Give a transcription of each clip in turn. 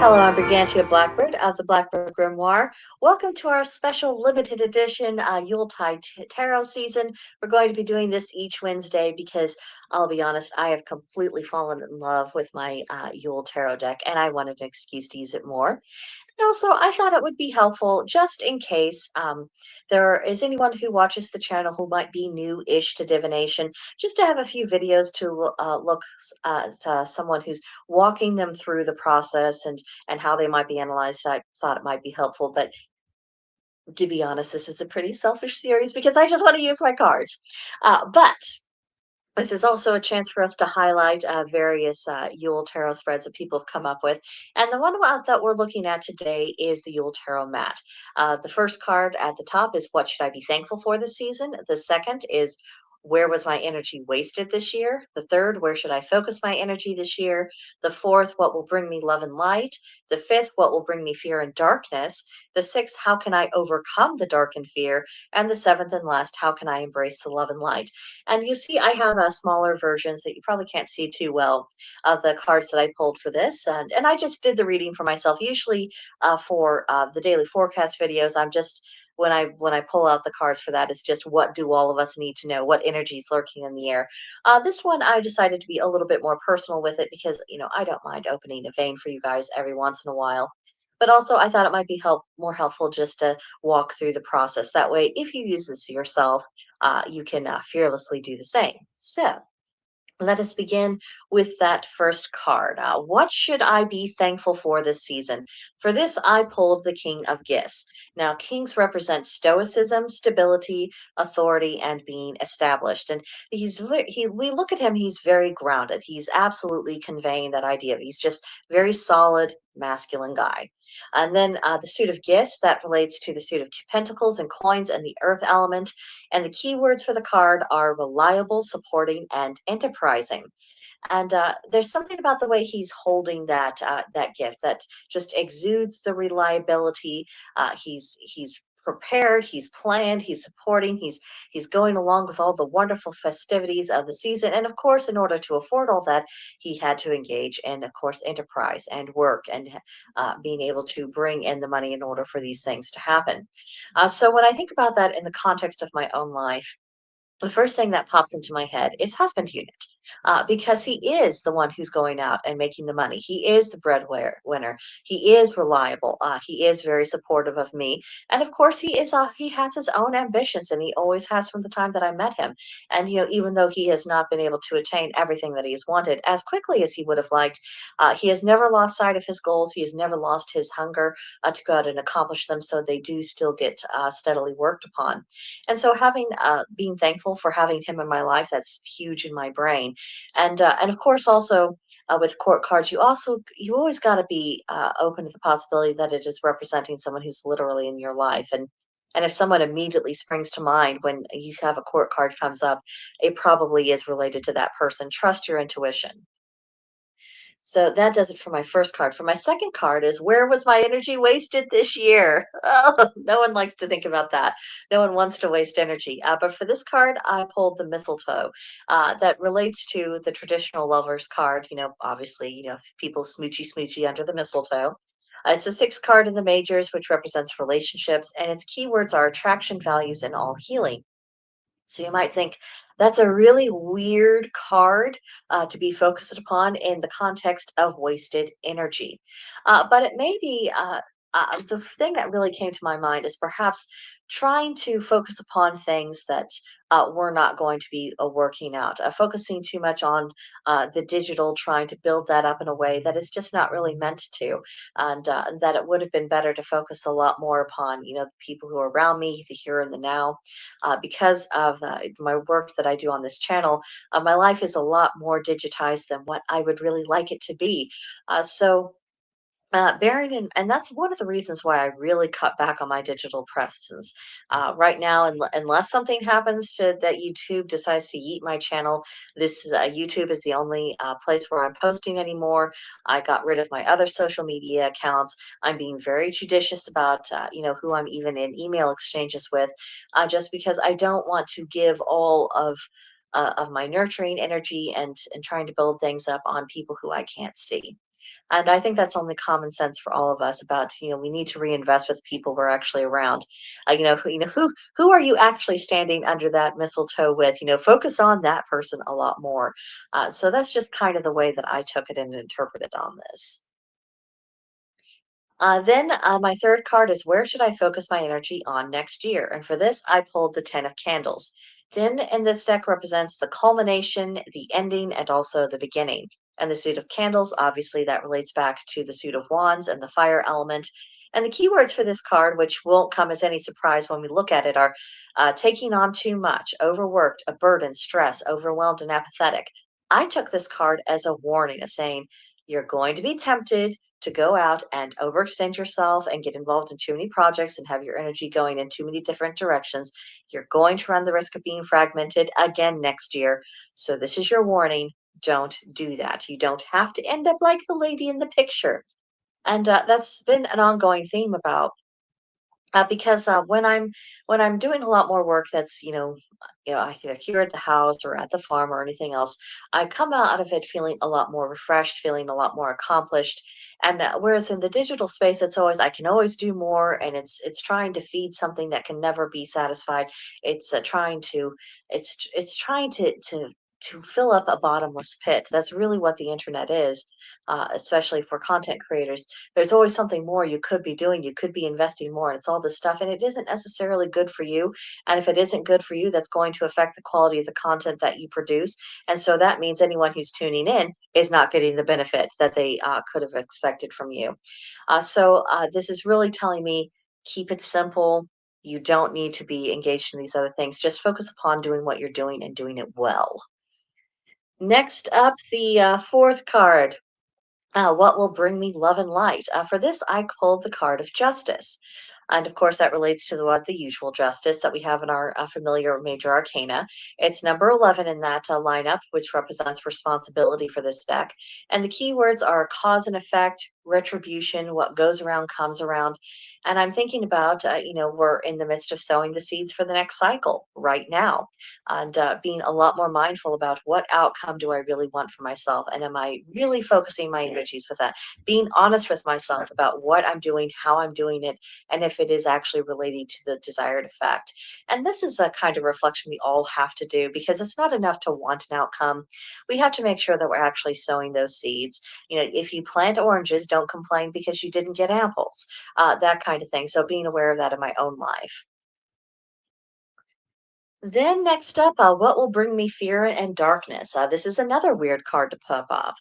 Hello, I'm Brigantia Blackbird of the Blackbird Grimoire. Welcome to our special limited edition Yuletide tarot season. We're going to be doing this each Wednesday because I'll be honest, I have completely fallen in love with my Yule tarot deck and I wanted an excuse to use it more. And also, I thought it would be helpful just in case there is anyone who watches the channel who might be new-ish to divination, just to have a few videos to look at someone who's walking them through the process and how they might be analyzed. I thought it might be helpful, but to be honest, this is a pretty selfish series because I just want to use my cards. But this is also a chance for us to highlight various Yule Tarot spreads that people have come up with. And the one that we're looking at today is the Yule Tarot mat. The first card at the top is What Should I Be Thankful for this season? The second is Where Was My Energy Wasted this year? The third, Where Should I Focus My Energy this year? The fourth, What Will Bring Me Love and Light? The fifth, What Will Bring Me Fear and Darkness? The sixth, How Can I Overcome the Dark and Fear? And the seventh and last, How Can I Embrace the Love and Light? And you see, I have smaller versions that you probably can't see too well of the cards that I pulled for this. And I just did the reading for myself. Usually for the daily forecast videos, I'm just when I pull out the cards for that, it's just what do all of us need to know? What energy is lurking in the air? This one, I decided to be a little bit more personal with it because, I don't mind opening a vein for you guys every once in a while. But also, I thought it might be more helpful just to walk through the process. That way, if you use this yourself, you can fearlessly do the same. So, let us begin with that first card. What should I be thankful for this season? For this, I pulled the King of Gifts. Now, kings represent stoicism, stability, authority, and being established. And we look at him, he's very grounded. He's absolutely conveying that idea. He's just very solid, masculine guy. And then the suit of gifts that relates to the suit of pentacles and coins and the earth element. And the keywords for the card are reliable, supporting, and enterprising. And there's something about the way he's holding that gift that just exudes the reliability. He's prepared, he's planned, he's supporting, he's going along with all the wonderful festivities of the season. And of course, in order to afford all that, he had to engage in, of course, enterprise and work and being able to bring in the money in order for these things to happen. So when I think about that in the context of my own life, the first thing that pops into my head is husband unit, because he is the one who's going out and making the money. He is the breadwinner. He is reliable. He is very supportive of me, and of course, he has his own ambitions, and he always has from the time that I met him. And even though he has not been able to attain everything that he has wanted as quickly as he would have liked, he has never lost sight of his goals. He has never lost his hunger to go out and accomplish them. So they do still get steadily worked upon. And so having being thankful for having him in my life, that's huge in my brain. And of course also with court cards, you always got to be open to the possibility that it is representing someone who's literally in your life. And if someone immediately springs to mind when you have a court card comes up, it probably is related to that person. Trust your intuition. So that does it for my first card. For my second card is Where Was My Energy Wasted This Year? Oh, no one likes to think about that. No one wants to waste energy. But for this card, I pulled the mistletoe. That relates to the traditional lovers card. Obviously, people smoochy smoochy under the mistletoe. It's a sixth card in the majors, which represents relationships, and its keywords are attraction, values, and all healing. So you might think that's a really weird card to be focused upon in the context of wasted energy. But it may be the thing that really came to my mind is perhaps trying to focus upon things that we're not going to be working out, focusing too much on the digital, trying to build that up in a way that is just not really meant to, and that it would have been better to focus a lot more upon, the people who are around me, the here and the now because of my work that I do on this channel, my life is a lot more digitized than what I would really like it to be. So, bearing in, and that's one of the reasons why I really cut back on my digital presence. Right now, unless something happens to that YouTube decides to yeet my channel, this YouTube is the only place where I'm posting anymore. I got rid of my other social media accounts. I'm being very judicious about, who I'm even in email exchanges with, just because I don't want to give all of my nurturing energy and trying to build things up on people who I can't see. And I think that's only common sense for all of us about, we need to reinvest with people we're actually around. Who are you actually standing under that mistletoe with? Focus on that person a lot more. So that's just kind of the way that I took it and interpreted on this. Then my third card is where should I focus my energy on next year? And for this, I pulled the Ten of Candles. Ten in this deck represents the culmination, the ending, and also the beginning. And the suit of candles, obviously, that relates back to the suit of wands and the fire element. And the keywords for this card, which won't come as any surprise when we look at it, are taking on too much, overworked, a burden, stress, overwhelmed, and apathetic. I took this card as a warning of saying, you're going to be tempted to go out and overextend yourself and get involved in too many projects and have your energy going in too many different directions, you're going to run the risk of being fragmented again next year. So, this is your warning. Don't do that. You don't have to end up like the lady in the picture. And that's been an ongoing theme about because when I'm doing a lot more work that's here at the house or at the farm or anything else, I come out of it feeling a lot more refreshed, feeling a lot more accomplished. And whereas in the digital space, it's always I can always do more, and it's trying to feed something that can never be satisfied. It's trying to fill up a bottomless pit. That's really what the internet is, especially for content creators. There's always something more you could be doing. You could be investing more. And it's all this stuff. And it isn't necessarily good for you. And if it isn't good for you, that's going to affect the quality of the content that you produce. And so that means anyone who's tuning in is not getting the benefit that they could have expected from you. So this is really telling me keep it simple. You don't need to be engaged in these other things. Just focus upon doing what you're doing and doing it well. Next up, the fourth card. What will bring me love and light? For this, I pulled the card of justice. And of course, that relates to the usual justice that we have in our familiar major arcana. It's number 11 in that lineup, which represents responsibility for this deck. And the keywords are cause and effect, retribution, what goes around comes around. And I'm thinking about, we're in the midst of sowing the seeds for the next cycle right now, and being a lot more mindful about what outcome do I really want for myself, and am I really focusing my energies with that? Being honest with myself about what I'm doing, how I'm doing it, and if it is actually relating to the desired effect. And this is a kind of reflection we all have to do because it's not enough to want an outcome. We have to make sure that we're actually sowing those seeds. If you plant oranges, don't complain because you didn't get apples, that kind of thing. So being aware of that in my own life. Then next up, what will bring me fear and darkness? This is another weird card to pop off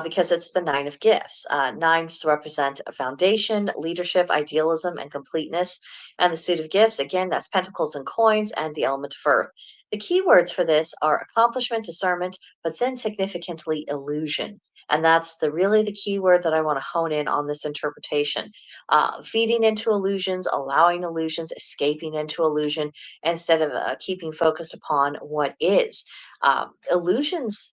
because it's the Nine of Gifts. Nines represent a foundation, leadership, idealism, and completeness. And the suit of gifts, again, that's pentacles and coins and the element of earth. The key words for this are accomplishment, discernment, but then significantly illusion. And that's really the key word that I want to hone in on this interpretation. Feeding into illusions, allowing illusions, escaping into illusion instead of keeping focused upon what is. Illusions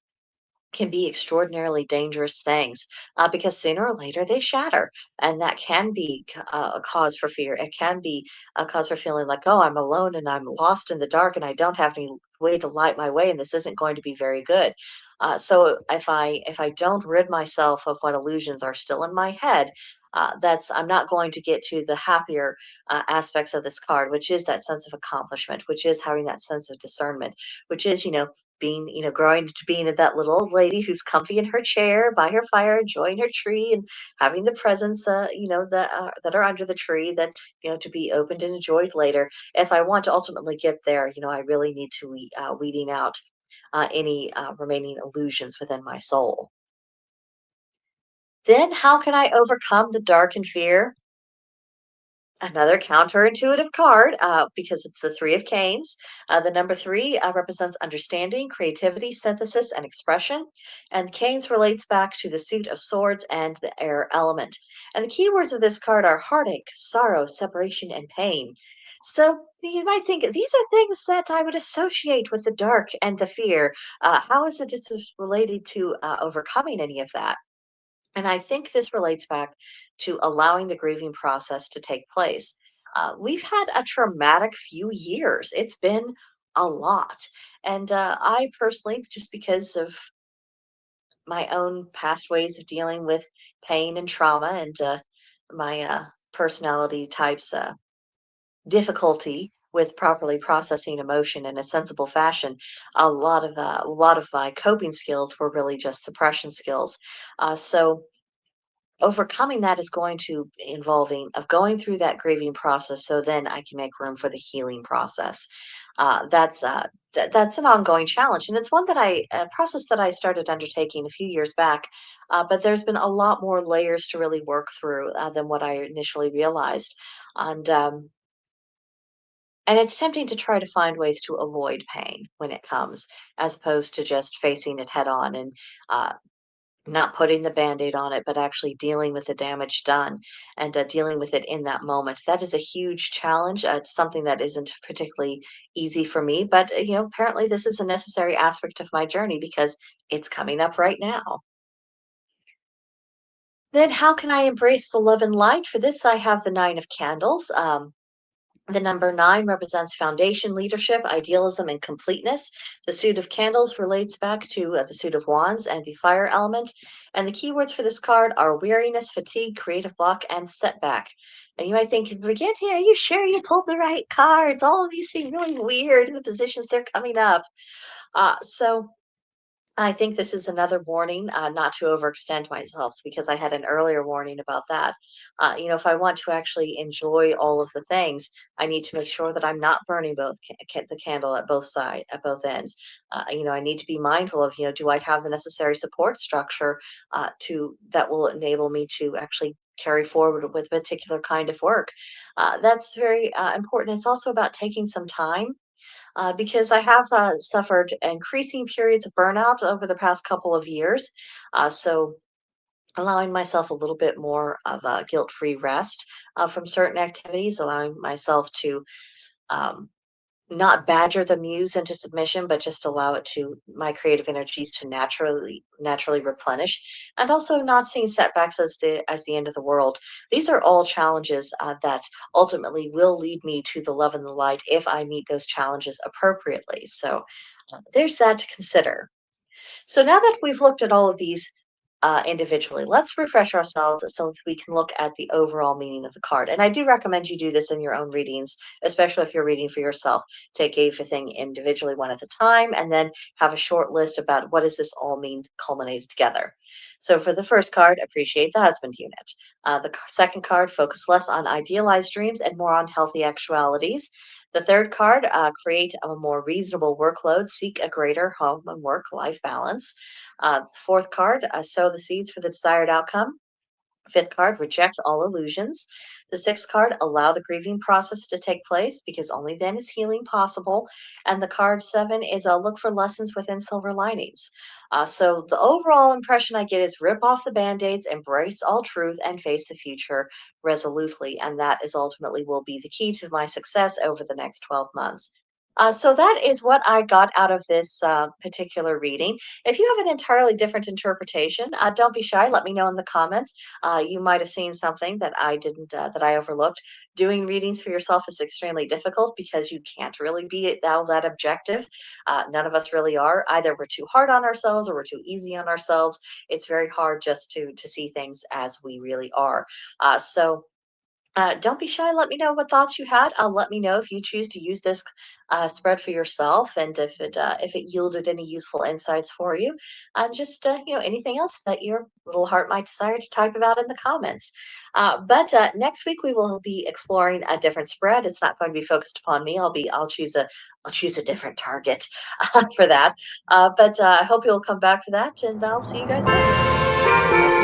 can be extraordinarily dangerous things because sooner or later they shatter. And that can be a cause for fear. It can be a cause for feeling like, oh, I'm alone and I'm lost in the dark and I don't have any way to light my way and this isn't going to be very good. So if I don't rid myself of what illusions are still in my head, that's I'm not going to get to the happier aspects of this card, which is that sense of accomplishment, which is having that sense of discernment, which is being, growing to being that little old lady who's comfy in her chair by her fire, enjoying her tree and having the presents, that are under the tree that, to be opened and enjoyed later. If I want to ultimately get there, I really need to weeding out any remaining illusions within my soul. Then how can I overcome the dark and fear? Another counterintuitive card because it's the Three of Canes. The number three represents understanding, creativity, synthesis, and expression. And Canes relates back to the suit of swords and the air element. And the keywords of this card are heartache, sorrow, separation, and pain. So you might think these are things that I would associate with the dark and the fear. How is it just related to overcoming any of that? And I think this relates back to allowing the grieving process to take place. We've had a traumatic few years. It's been a lot. And I personally, just because of my own past ways of dealing with pain and trauma and my personality types difficulty with properly processing emotion in a sensible fashion. A lot of my coping skills were really just suppression skills. So overcoming that is going to involving of going through that grieving process so then I can make room for the healing process. That's an ongoing challenge, and it's one that I a process that I started undertaking a few years back. But there's been a lot more layers to really work through than what I initially realized, and it's tempting to try to find ways to avoid pain when it comes, as opposed to just facing it head on and uh, not putting the Band-Aid on it, but actually dealing with the damage done and, dealing with it in that moment. That is a huge challenge. It's something that isn't particularly easy for me, but, apparently this is a necessary aspect of my journey because it's coming up right now. Then how can I embrace the love and light? For this, I have the 9 of candles. The number 9 represents foundation, leadership, idealism, and completeness. The suit of candles relates back to the suit of wands and the fire element. And the keywords for this card are weariness, fatigue, creative block, and setback. And you might think, Brigitte, are you sure you pulled the right cards? All of these seem really weird, the positions they're coming up. So I think this is another warning, not to overextend myself because I had an earlier warning about that. If I want to actually enjoy all of the things, I need to make sure that I'm not burning the candle at at both ends. I need to be mindful of, do I have the necessary support structure to that will enable me to actually carry forward with a particular kind of work. That's very important. It's also about taking some time because I have suffered increasing periods of burnout over the past couple of years. So, allowing myself a little bit more of a guilt free rest from certain activities, allowing myself to um, not badger the muse into submission, but just allow it to my creative energies to naturally replenish, and also not seeing setbacks as the end of the world. These are all challenges that ultimately will lead me to the love and the light if I meet those challenges appropriately. So there's that to consider. So now that we've looked at all of these individually, let's refresh ourselves so that we can look at the overall meaning of the card. And I do recommend you do this in your own readings, especially if you're reading for yourself. Take everything individually one at a time, and then have a short list about what does this all mean culminated together. So for the first card, appreciate the husband unit. Second card, focus less on idealized dreams and more on healthy actualities. The third card, create a more reasonable workload, seek a greater home and work life balance. Fourth card, sow the seeds for the desired outcome. Fifth card, reject all illusions. The sixth card, allow the grieving process to take place because only then is healing possible. And the card seven is look for lessons within silver linings. So the overall impression I get is rip off the band aids, embrace all truth, and face the future resolutely. And that is ultimately will be the key to my success over the next 12 months. So that is what I got out of this particular reading. If you have an entirely different interpretation, don't be shy. Let me know in the comments. You might have seen something that I didn't, that I overlooked. Doing readings for yourself is extremely difficult because you can't really be all that objective. None of us really are. Either we're too hard on ourselves or we're too easy on ourselves. It's very hard just to see things as we really are. Don't be shy. Let me know what thoughts you had. Let me know if you choose to use this spread for yourself, and if it yielded any useful insights for you. Just anything else that your little heart might desire to type about in the comments. But next week we will be exploring a different spread. It's not going to be focused upon me. I'll choose a different target for that. But I hope you'll come back for that, and I'll see you guys then.